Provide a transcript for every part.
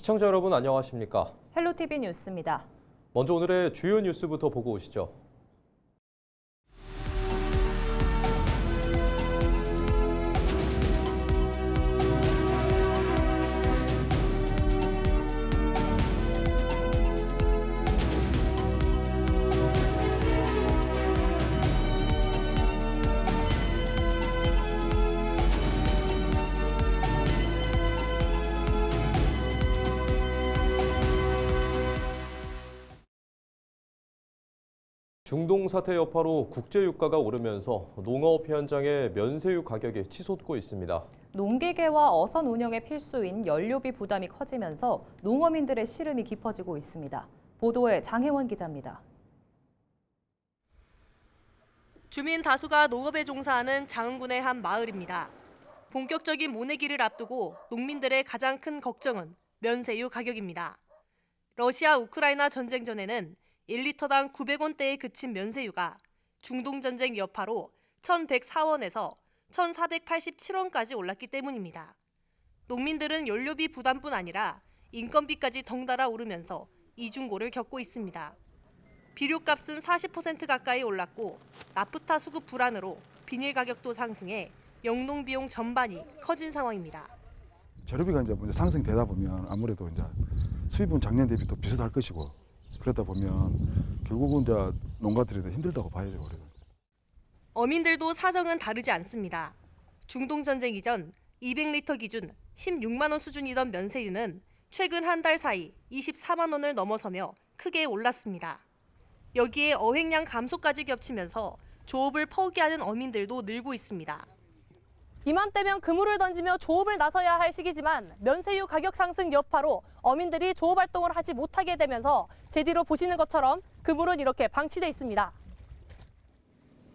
시청자 여러분 안녕하십니까? 헬로티비 뉴스입니다. 먼저 오늘의 주요 뉴스부터 보고 오시죠. 중동 사태 여파로 국제유가가 오르면서 농업 현장의 면세유 가격이 치솟고 있습니다. 농기계와 어선 운영에 필수인 연료비 부담이 커지면서 농어민들의 시름이 깊어지고 있습니다. 보도에 장혜원 기자입니다. 주민 다수가 농업에 종사하는 장흥군의 한 마을입니다. 본격적인 모내기를 앞두고 농민들의 가장 큰 걱정은 면세유 가격입니다. 러시아 우크라이나 전쟁 전에는 1리터당 900원대에 그친 면세유가 중동 전쟁 여파로 1,104원에서 1,487원까지 올랐기 때문입니다. 농민들은 연료비 부담뿐 아니라 인건비까지 덩달아 오르면서 이중고를 겪고 있습니다. 비료값은 40% 가까이 올랐고 나프타 수급 불안으로 비닐 가격도 상승해 영농 비용 전반이 커진 상황입니다. 재료비가 이제 먼저 상승되다 보면 아무래도 이제 수입은 작년 대비 또 비슷할 것이고 그러다 보면 결국은 이제 농가들이 더 힘들다고 봐야죠. 어민들도 사정은 다르지 않습니다. 중동 전쟁 이전 200리터 기준 16만 원 수준이던 면세유는 최근 한 달 사이 24만 원을 넘어서며 크게 올랐습니다. 여기에 어획량 감소까지 겹치면서 조업을 포기하는 어민들도 늘고 있습니다. 이맘때면 그물을 던지며 조업을 나서야 할 시기지만 면세유 가격 상승 여파로 어민들이 조업 활동을 하지 못하게 되면서 제 뒤로 보시는 것처럼 그물은 이렇게 방치돼 있습니다.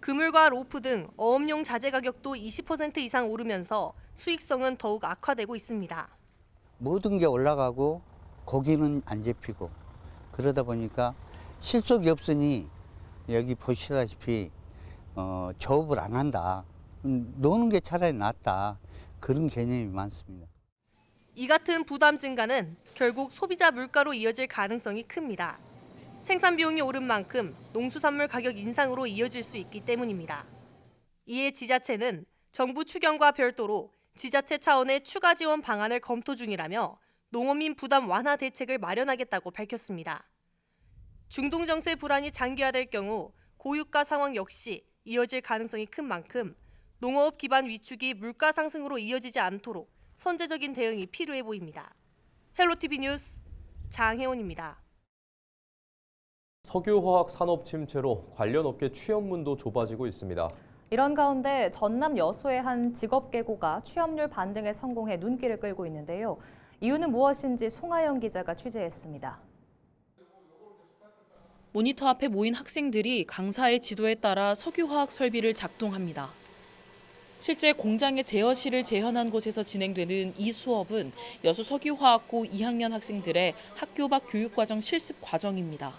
그물과 로프 등 어업용 자재 가격도 20% 이상 오르면서 수익성은 더욱 악화되고 있습니다. 모든 게 올라가고 고기는 안 잡히고 그러다 보니까 실속이 없으니 여기 보시다시피 조업을 안 한다. 노는 게 차라리 낫다. 그런 개념이 많습니다. 이 같은 부담 증가는 결국 소비자 물가로 이어질 가능성이 큽니다. 생산 비용이 오른 만큼 농수산물 가격 인상으로 이어질 수 있기 때문입니다. 이에 지자체는 정부 추경과 별도로 지자체 차원의 추가 지원 방안을 검토 중이라며 농어민 부담 완화 대책을 마련하겠다고 밝혔습니다. 중동 정세 불안이 장기화될 경우 고유가 상황 역시 이어질 가능성이 큰 만큼 농어업 기반 위축이 물가 상승으로 이어지지 않도록 선제적인 대응이 필요해 보입니다. 헬로티비 뉴스 장혜원입니다. 석유화학 산업 침체로 관련 업계 취업문도 좁아지고 있습니다. 이런 가운데 전남 여수의 한 직업계고가 취업률 반등에 성공해 눈길을 끌고 있는데요. 이유는 무엇인지 송하영 기자가 취재했습니다. 모니터 앞에 모인 학생들이 강사의 지도에 따라 석유화학 설비를 작동합니다. 실제 공장의 제어실을 재현한 곳에서 진행되는 이 수업은 여수 석유화학고 2학년 학생들의 학교 밖 교육과정 실습 과정입니다.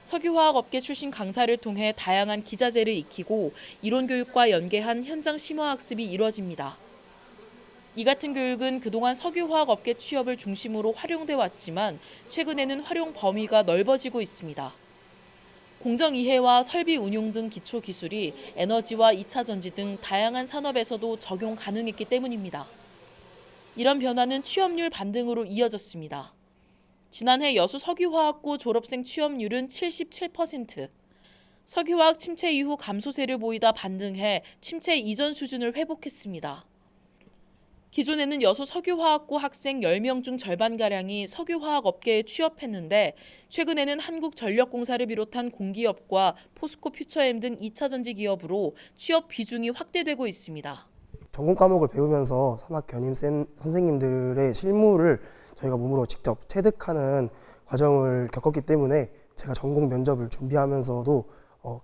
석유화학 업계 출신 강사를 통해 다양한 기자재를 익히고 이론 교육과 연계한 현장 심화 학습이 이뤄집니다. 이 같은 교육은 그동안 석유화학 업계 취업을 중심으로 활용돼 왔지만 최근에는 활용 범위가 넓어지고 있습니다. 공정 이해와 설비 운용 등 기초 기술이 에너지와 2차 전지 등 다양한 산업에서도 적용 가능했기 때문입니다. 이런 변화는 취업률 반등으로 이어졌습니다. 지난해 여수 석유화학고 졸업생 취업률은 77%. 석유화학 침체 이후 감소세를 보이다 반등해 침체 이전 수준을 회복했습니다. 기존에는 여수 석유화학고 학생 10명 중 절반가량이 석유화학 업계에 취업했는데 최근에는 한국전력공사를 비롯한 공기업과 포스코 퓨처엠 등 2차 전지 기업으로 취업 비중이 확대되고 있습니다. 전공 과목을 배우면서 산학 견임 선생님들의 실무를 저희가 몸으로 직접 체득하는 과정을 겪었기 때문에 제가 전공 면접을 준비하면서도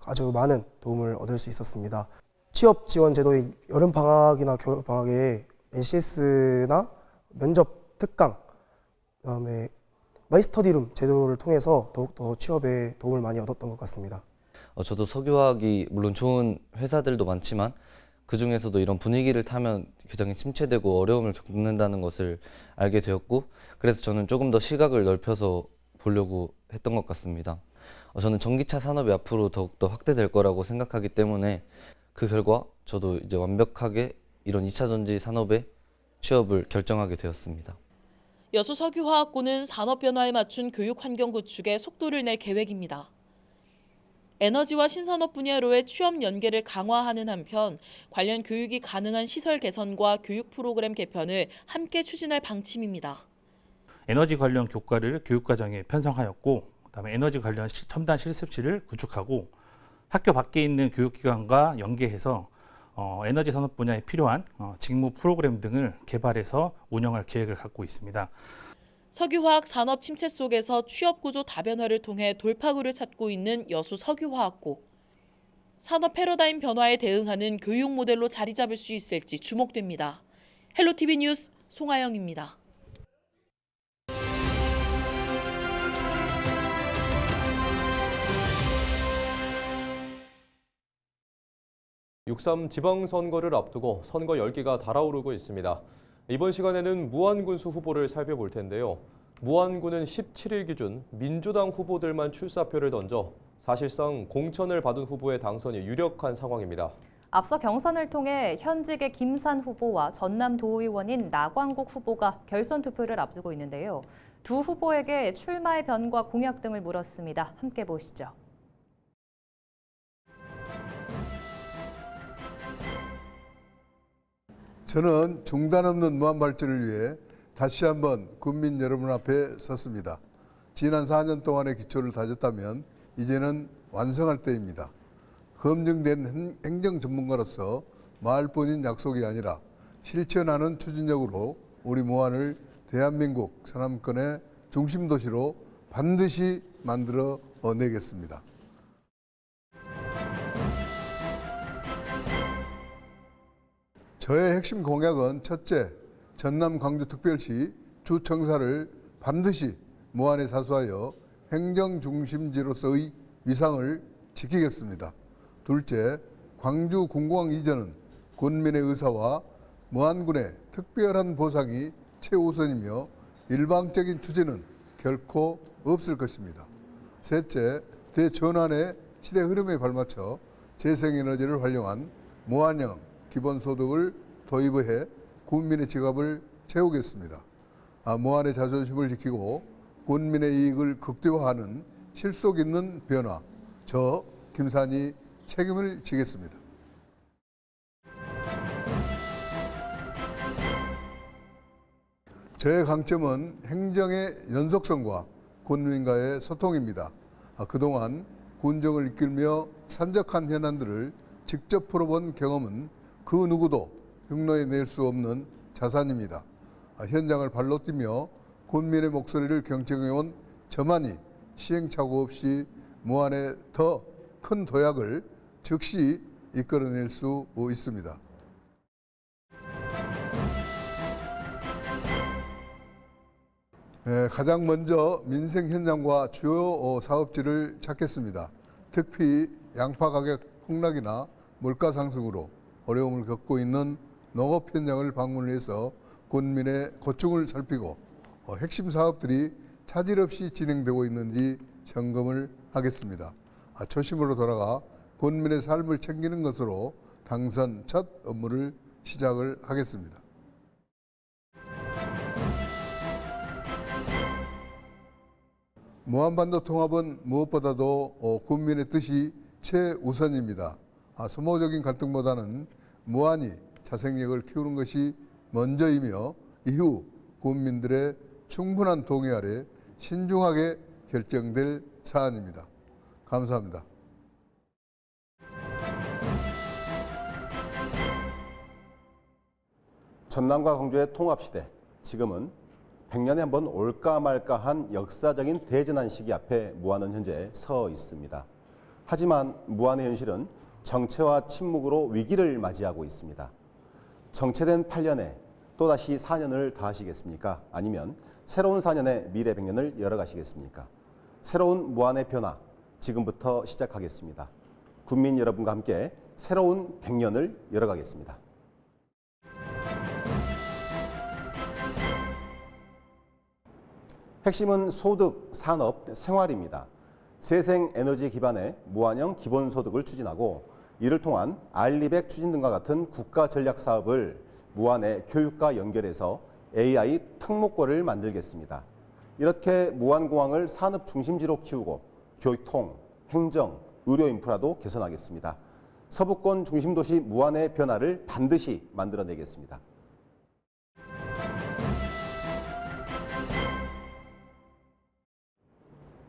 아주 많은 도움을 얻을 수 있었습니다. 취업 지원 제도의 여름 방학이나 겨울 방학에 NCS나 면접 특강, 그다음에 마이스터디룸 제도를 통해서 더욱더 취업에 도움을 많이 얻었던 것 같습니다. 저도 석유화학이 물론 좋은 회사들도 많지만 그중에서도 이런 분위기를 타면 굉장히 침체되고 어려움을 겪는다는 것을 알게 되었고, 그래서 저는 조금 더 시각을 넓혀서 보려고 했던 것 같습니다. 저는 전기차 산업이 앞으로 더욱더 확대될 거라고 생각하기 때문에 그 결과 저도 이제 완벽하게 이런 2차 전지 산업에 취업을 결정하게 되었습니다. 여수 석유화학고는 산업 변화에 맞춘 교육 환경 구축에 속도를 낼 계획입니다. 에너지와 신산업 분야로의 취업 연계를 강화하는 한편 관련 교육이 가능한 시설 개선과 교육 프로그램 개편을 함께 추진할 방침입니다. 에너지 관련 교과를 교육과정에 편성하였고, 그다음에 에너지 관련 첨단 실습실을 구축하고 학교 밖에 있는 교육기관과 연계해서 에너지 산업 분야에 필요한 직무 프로그램 등을 개발해서 운영할 계획을 갖고 있습니다. 석유화학 산업 침체 속에서 취업구조 다변화를 통해 돌파구를 찾고 있는 여수 석유화학고. 산업 패러다임 변화에 대응하는 교육 모델로 자리 잡을 수 있을지 주목됩니다. 헬로티비 뉴스 송하영입니다. 6.3 지방선거를 앞두고 선거 열기가 달아오르고 있습니다. 이번 시간에는 무안군수 후보를 살펴볼 텐데요. 무안군은 17일 기준 민주당 후보들만 출사표를 던져 사실상 공천을 받은 후보의 당선이 유력한 상황입니다. 앞서 경선을 통해 현직의 김산 후보와 전남 도의원인 나광국 후보가 결선 투표를 앞두고 있는데요. 두 후보에게 출마의 변과 공약 등을 물었습니다. 함께 보시죠. 저는 중단 없는 무한 발전을 위해 다시 한번 국민 여러분 앞에 섰습니다. 지난 4년 동안의 기초를 다졌다면 이제는 완성할 때입니다. 검증된 행정 전문가로서 말뿐인 약속이 아니라 실천하는 추진력으로 우리 무안을 대한민국 산업권의 중심 도시로 반드시 만들어 내겠습니다. 저의 핵심 공약은 첫째, 전남 광주특별시 주청사를 반드시 무안에 사수하여 행정중심지로서의 위상을 지키겠습니다. 둘째, 광주 군공항 이전은 군민의 의사와 무안군의 특별한 보상이 최우선이며 일방적인 추진은 결코 없을 것입니다. 셋째, 대전환의 시대 흐름에 발맞춰 재생에너지를 활용한 무안형 기본소득을 도입해 군민의 지갑을 채우겠습니다. 무안의 자존심을 지키고 군민의 이익을 극대화하는 실속 있는 변화, 저 김산이 책임을 지겠습니다. 저의 강점은 행정의 연속성과 군민과의 소통입니다. 그동안 군정을 이끌며 산적한 현안들을 직접 풀어본 경험은 그 누구도 흉내내 낼 수 없는 자산입니다. 현장을 발로 뛰며 군민의 목소리를 경청해온 저만이 시행착오 없이 무안의 더 큰 도약을 즉시 이끌어낼 수 있습니다. 가장 먼저 민생 현장과 주요 사업지를 찾겠습니다. 특히 양파 가격 폭락이나 물가 상승으로 어려움을 겪고 있는 농업 현장을 방문해서 군민의 고충을 살피고 핵심 사업들이 차질 없이 진행되고 있는지 점검을 하겠습니다. 초심으로 돌아가 군민의 삶을 챙기는 것으로 당선 첫 업무를 시작을 하겠습니다. 무안반도 통합은 무엇보다도 군민의 뜻이 최우선입니다. 소모적인 갈등보다는 무안이 자생력을 키우는 것이 먼저이며 이후 국민들의 충분한 동의 아래 신중하게 결정될 사안입니다. 감사합니다. 전남과 광주의 통합시대, 지금은 100년에 한 번 올까 말까한 역사적인 대전환 시기 앞에 무안은 현재 서 있습니다. 하지만 무안의 현실은 정체와 침묵으로 위기를 맞이하고 있습니다. 정체된 8년에 또다시 4년을 더하시겠습니까? 아니면 새로운 4년의 미래 100년을 열어가시겠습니까? 새로운 무안의 변화, 지금부터 시작하겠습니다. 국민 여러분과 함께 새로운 100년을 열어가겠습니다. 핵심은 소득, 산업, 생활입니다. 재생에너지 기반의 무한형 기본소득을 추진하고 이를 통한 알리백 추진 등과 같은 국가 전략 사업을 무안의 교육과 연결해서 AI 특목고를 만들겠습니다. 이렇게 무안공항을 산업 중심지로 키우고 교통, 행정, 의료 인프라도 개선하겠습니다. 서부권 중심도시 무안의 변화를 반드시 만들어내겠습니다.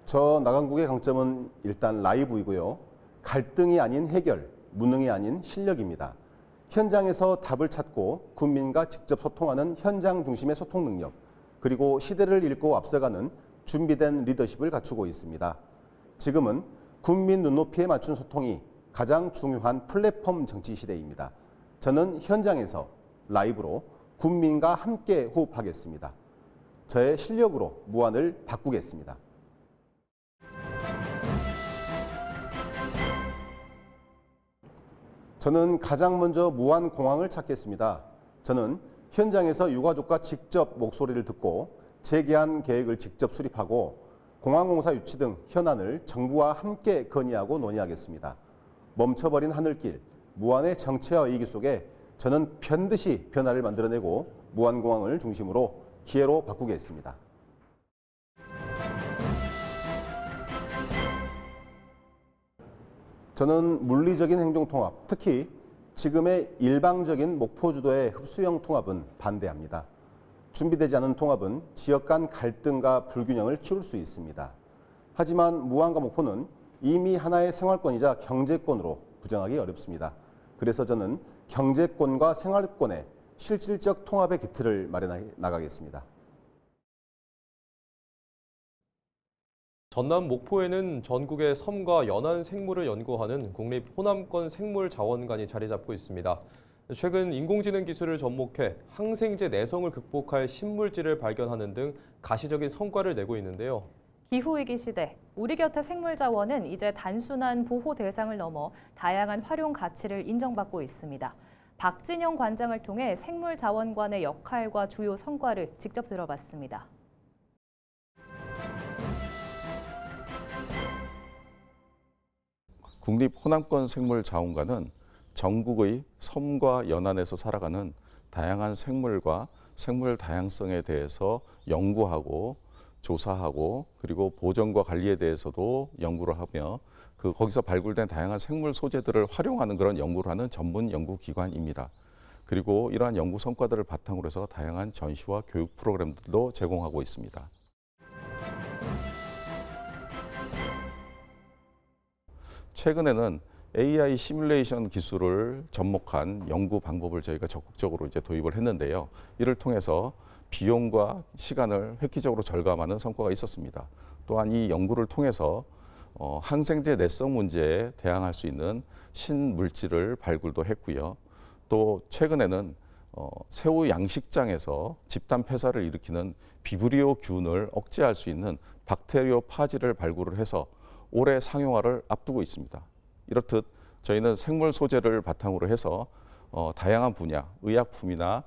저 나강국의 강점은 일단 라이브이고요. 갈등이 아닌 해결, 무능이 아닌 실력입니다. 현장에서 답을 찾고 국민과 직접 소통하는 현장 중심의 소통 능력, 그리고 시대를 읽고 앞서가는 준비된 리더십을 갖추고 있습니다. 지금은 국민 눈높이에 맞춘 소통이 가장 중요한 플랫폼 정치 시대입니다. 저는 현장에서 라이브로 국민과 함께 호흡하겠습니다. 저의 실력으로 무안을 바꾸겠습니다. 저는 가장 먼저 무안공항을 찾겠습니다. 저는 현장에서 유가족과 직접 목소리를 듣고 재개한 계획을 직접 수립하고 공항공사 유치 등 현안을 정부와 함께 건의하고 논의하겠습니다. 멈춰버린 하늘길, 무안의 정체와 위기 속에 저는 반드시 변화를 만들어내고 무안공항을 중심으로 기회로 바꾸겠습니다. 저는 물리적인 행정통합, 특히 지금의 일방적인 목포주도의 흡수형 통합은 반대합니다. 준비되지 않은 통합은 지역 간 갈등과 불균형을 키울 수 있습니다. 하지만 무안과 목포는 이미 하나의 생활권이자 경제권으로 부정하기 어렵습니다. 그래서 저는 경제권과 생활권의 실질적 통합의 기틀을 마련해 나가겠습니다. 전남 목포에는 전국의 섬과 연안 생물을 연구하는 국립호남권 생물자원관이 자리 잡고 있습니다. 최근 인공지능 기술을 접목해 항생제 내성을 극복할 신물질을 발견하는 등 가시적인 성과를 내고 있는데요. 기후위기 시대, 우리 곁의 생물자원은 이제 단순한 보호 대상을 넘어 다양한 활용 가치를 인정받고 있습니다. 박진영 관장을 통해 생물자원관의 역할과 주요 성과를 직접 들어봤습니다. 국립호남권 생물자원관은 전국의 섬과 연안에서 살아가는 다양한 생물과 생물 다양성에 대해서 연구하고 조사하고 그리고 보존과 관리에 대해서도 연구를 하며 거기서 발굴된 다양한 생물 소재들을 활용하는 그런 연구를 하는 전문 연구기관입니다. 그리고 이러한 연구 성과들을 바탕으로 해서 다양한 전시와 교육 프로그램들도 제공하고 있습니다. 최근에는 AI 시뮬레이션 기술을 접목한 연구 방법을 저희가 적극적으로 도입을 했는데요. 이를 통해서 비용과 시간을 획기적으로 절감하는 성과가 있었습니다. 또한 이 연구를 통해서 항생제 내성 문제에 대항할 수 있는 신물질을 발굴도 했고요. 또 최근에는 새우 양식장에서 집단 폐사를 일으키는 비브리오 균을 억제할 수 있는 박테리오 파지를 발굴을 해서 올해 상용화를 앞두고 있습니다. 이렇듯 저희는 생물 소재를 바탕으로 해서 다양한 분야, 의약품이나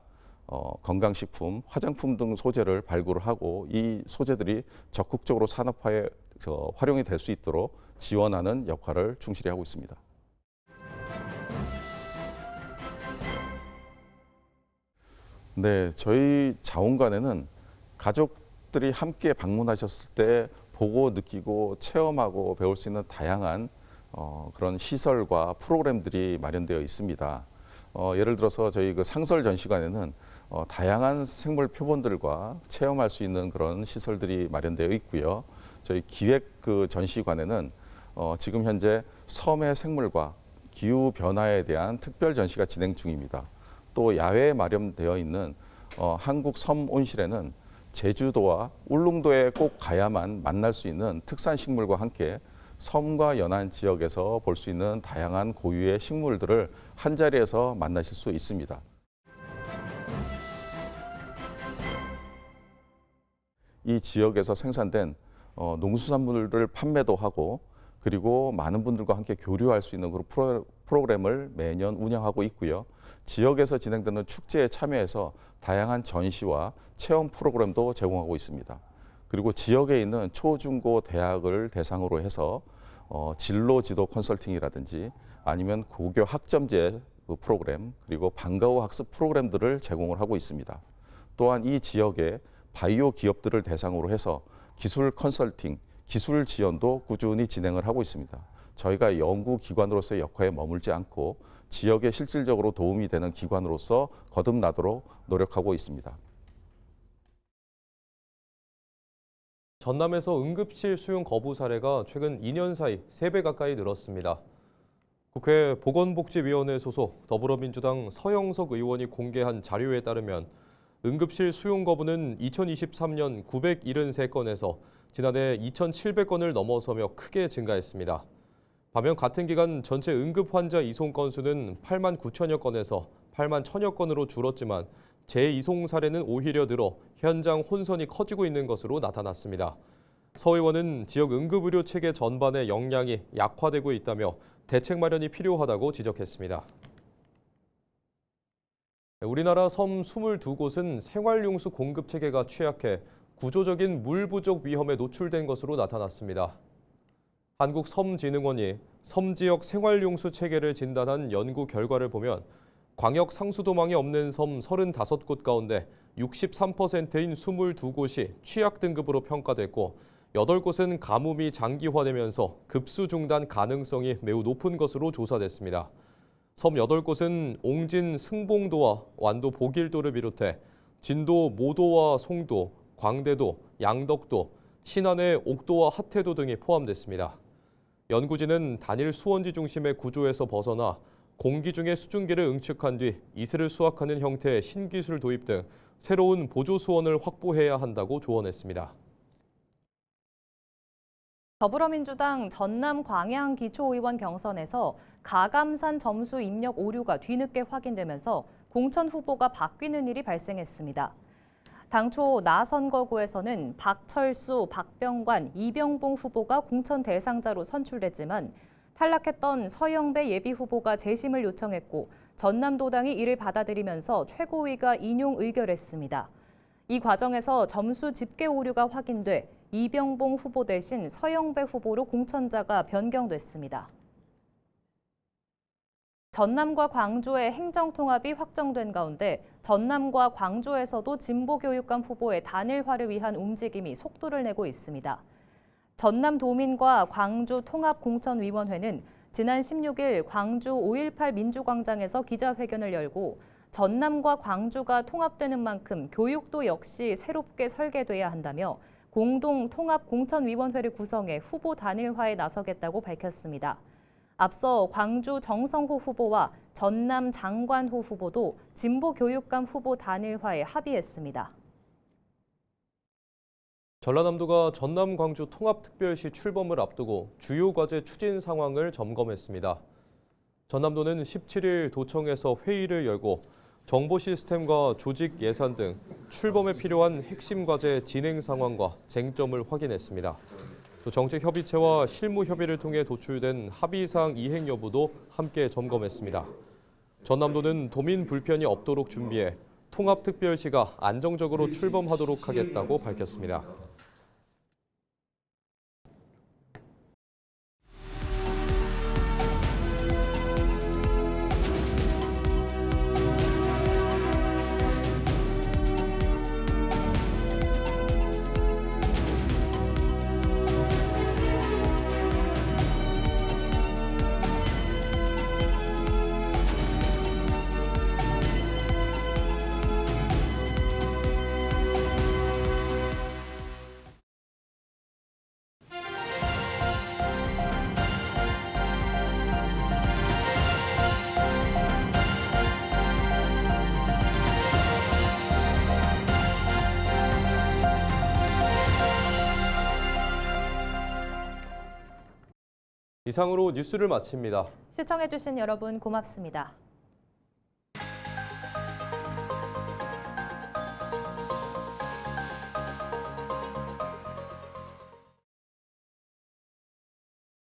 건강식품, 화장품 등 소재를 발굴을 하고 이 소재들이 적극적으로 산업화에 활용이 될 수 있도록 지원하는 역할을 충실히 하고 있습니다. 네, 저희 자원관에는 가족들이 함께 방문하셨을 때 보고 느끼고 체험하고 배울 수 있는 다양한 그런 시설과 프로그램들이 마련되어 있습니다. 예를 들어서 저희 상설 전시관에는 다양한 생물 표본들과 체험할 수 있는 그런 시설들이 마련되어 있고요. 저희 기획 전시관에는 지금 현재 섬의 생물과 기후 변화에 대한 특별 전시가 진행 중입니다. 또 야외에 마련되어 있는 한국 섬 온실에는 제주도와 울릉도에 꼭 가야만 만날 수 있는 특산 식물과 함께 섬과 연안 지역에서 볼 수 있는 다양한 고유의 식물들을 한자리에서 만나실 수 있습니다. 이 지역에서 생산된 농수산물을 판매도 하고 그리고 많은 분들과 함께 교류할 수 있는 그런 프로그램을 매년 운영하고 있고요. 지역에서 진행되는 축제에 참여해서 다양한 전시와 체험 프로그램도 제공하고 있습니다. 그리고 지역에 있는 초중고 대학을 대상으로 해서 진로 지도 컨설팅이라든지 아니면 고교 학점제 그 프로그램 그리고 방과 후 학습 프로그램들을 제공을 하고 있습니다. 또한 이 지역의 바이오 기업들을 대상으로 해서 기술 컨설팅, 기술 지원도 꾸준히 진행을 하고 있습니다. 저희가 연구기관으로서의 역할에 머물지 않고 지역에 실질적으로 도움이 되는 기관으로서 거듭나도록 노력하고 있습니다. 전남에서 응급실 수용 거부 사례가 최근 2년 사이 3배 가까이 늘었습니다. 국회 보건복지위원회 소속 더불어민주당 서영석 의원이 공개한 자료에 따르면 응급실 수용 거부는 2023년 973건에서 지난해 2,700건을 넘어서며 크게 증가했습니다. 반면 같은 기간 전체 응급 환자 이송 건수는 8만 9천여 건에서 8만 1천여 건으로 줄었지만 재이송 사례는 오히려 늘어 현장 혼선이 커지고 있는 것으로 나타났습니다. 서 의원은 지역 응급의료 체계 전반의 역량이 약화되고 있다며 대책 마련이 필요하다고 지적했습니다. 우리나라 섬 22곳은 생활용수 공급 체계가 취약해 구조적인 물 부족 위험에 노출된 것으로 나타났습니다. 한국섬진흥원이 섬 지역 생활용수 체계를 진단한 연구 결과를 보면 광역 상수도망이 없는 섬 35곳 가운데 63%인 22곳이 취약 등급으로 평가됐고 8곳은 가뭄이 장기화되면서 급수 중단 가능성이 매우 높은 것으로 조사됐습니다. 섬 8곳은 옹진 승봉도와 완도 보길도를 비롯해 진도 모도와 송도, 광대도, 양덕도, 신안의 옥도와 하태도 등이 포함됐습니다. 연구진은 단일 수원지 중심의 구조에서 벗어나 공기 중의 수증기를 응축한 뒤 이슬을 수확하는 형태의 신기술 도입 등 새로운 보조 수원을 확보해야 한다고 조언했습니다. 더불어민주당 전남 광양 기초의원 경선에서 가감산 점수 입력 오류가 뒤늦게 확인되면서 공천 후보가 바뀌는 일이 발생했습니다. 당초 나선거구에서는 박철수, 박병관, 이병봉 후보가 공천 대상자로 선출됐지만 탈락했던 서영배 예비후보가 재심을 요청했고 전남도당이 이를 받아들이면서 최고위가 인용 의결했습니다. 이 과정에서 점수 집계 오류가 확인돼 이병봉 후보 대신 서영배 후보로 공천자가 변경됐습니다. 전남과 광주의 행정통합이 확정된 가운데 전남과 광주에서도 진보교육감 후보의 단일화를 위한 움직임이 속도를 내고 있습니다. 전남도민과 광주통합공천위원회는 지난 16일 광주 5.18 민주광장에서 기자회견을 열고 전남과 광주가 통합되는 만큼 교육도 역시 새롭게 설계돼야 한다며 공동통합공천위원회를 구성해 후보 단일화에 나서겠다고 밝혔습니다. 앞서 광주 정성호 후보와 전남 장관호 후보도 진보교육감 후보 단일화에 합의했습니다. 전라남도가 전남 광주 통합특별시 출범을 앞두고 주요 과제 추진 상황을 점검했습니다. 전남도는 17일 도청에서 회의를 열고 정보 시스템과 조직 예산 등 출범에 필요한 핵심 과제 진행 상황과 쟁점을 확인했습니다. 또 정책협의체와 실무협의를 통해 도출된 합의사항 이행 여부도 함께 점검했습니다. 전남도는 도민 불편이 없도록 준비해 통합특별시가 안정적으로 출범하도록 하겠다고 밝혔습니다. 이상으로 뉴스를 마칩니다. 시청해주신 여러분 고맙습니다.